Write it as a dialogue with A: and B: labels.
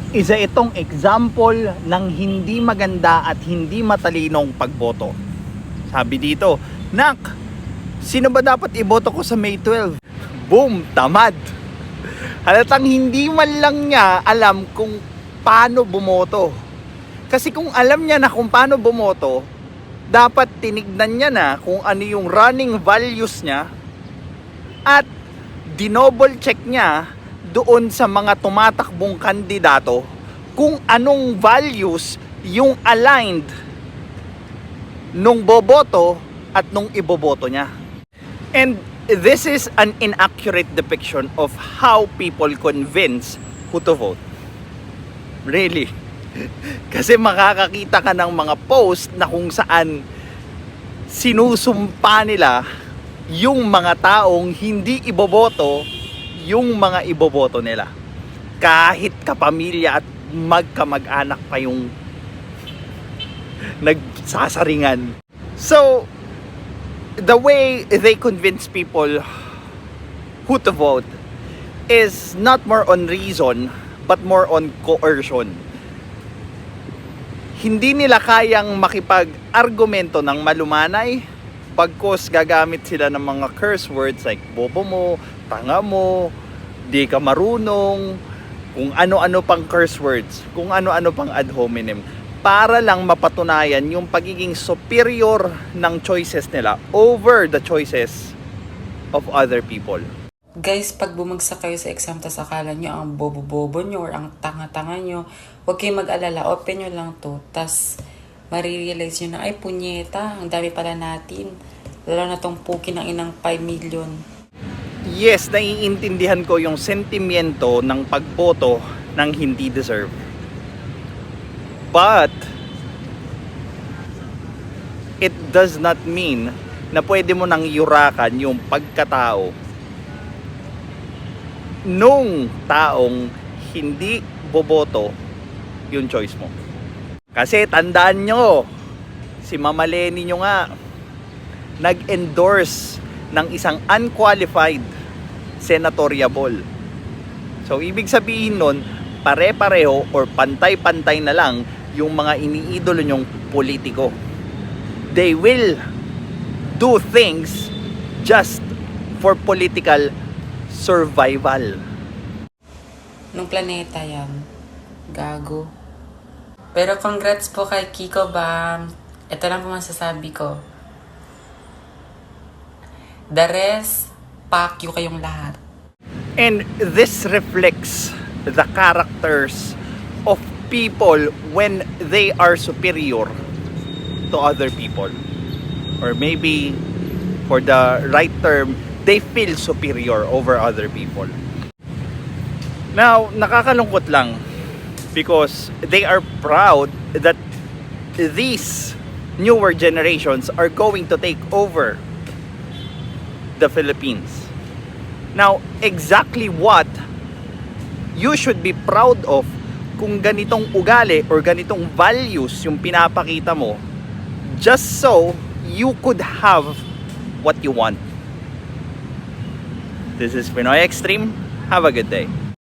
A: Isa itong example ng hindi maganda at hindi matalinong pagboto. Sabi dito, "Nak, sino ba dapat iboto ko sa May 12? Boom, tamad. Halatang hindi man lang niya alam kung paano bumoto. Kasi kung alam niya na kung paano bumoto, dapat tinignan niya na kung ano yung running values niya at dinoble check niya doon sa mga tumatakbong kandidato kung anong values yung aligned nung boboto at nung iboboto niya. And this is an inaccurate depiction of how people convince who to vote. Really. Kasi makakakita ka ng mga post na kung saan sinusumpa nila yung mga taong hindi iboboto yung mga iboboto nila. Kahit kapamilya at magkamag-anak pa yung nagsasaringan. So, the way they convince people who to vote is not more on reason but more on coercion. Hindi nila kayang makipag-argumento ng malumanay pagkos gagamit sila ng mga curse words like bobo mo, tanga mo, di ka marunong, kung ano-ano pang curse words, kung ano-ano pang ad hominem, para lang mapatunayan yung pagiging superior ng choices nila over the choices of other people.
B: Guys, pag bumagsak kayo sa exam tas akala nyo ang bobo-bobo nyo or ang tanga-tanga nyo, huwag kayong mag-alala, open nyo lang to. Tas marirealize nyo na, ay punyeta, ang dami pala natin. Lalo na tong puki ng inang 5 million.
A: Yes, naiintindihan ko yung sentimiento ng pagboto ng hindi deserve. But it does not mean na pwede mo nang yurakan yung pagkatao nung taong hindi boboto yung choice mo. Kasi tandaan nyo, si Mama Leni nyo nga nag-endorse ng isang unqualified senatoriable. So ibig sabihin nun, pare-pareho or pantay-pantay na lang yung mga iniidolo nyong politiko. They will do things just for political survival.
B: Nung planeta yan. Gago. Pero congrats po kay Kiko Bam. Ito lang po masasabi ko. The rest, pack you kayong lahat.
A: And this reflects the characters of people when they are superior to other people. Or maybe, for the right term, they feel superior over other people. Now, nakakalungkot lang because they are proud that these newer generations are going to take over the Philippines. Now, exactly what you should be proud of kung ganitong ugali or ganitong values yung pinapakita mo just so you could have what you want. This is Pinoy Extreme. Have a good day.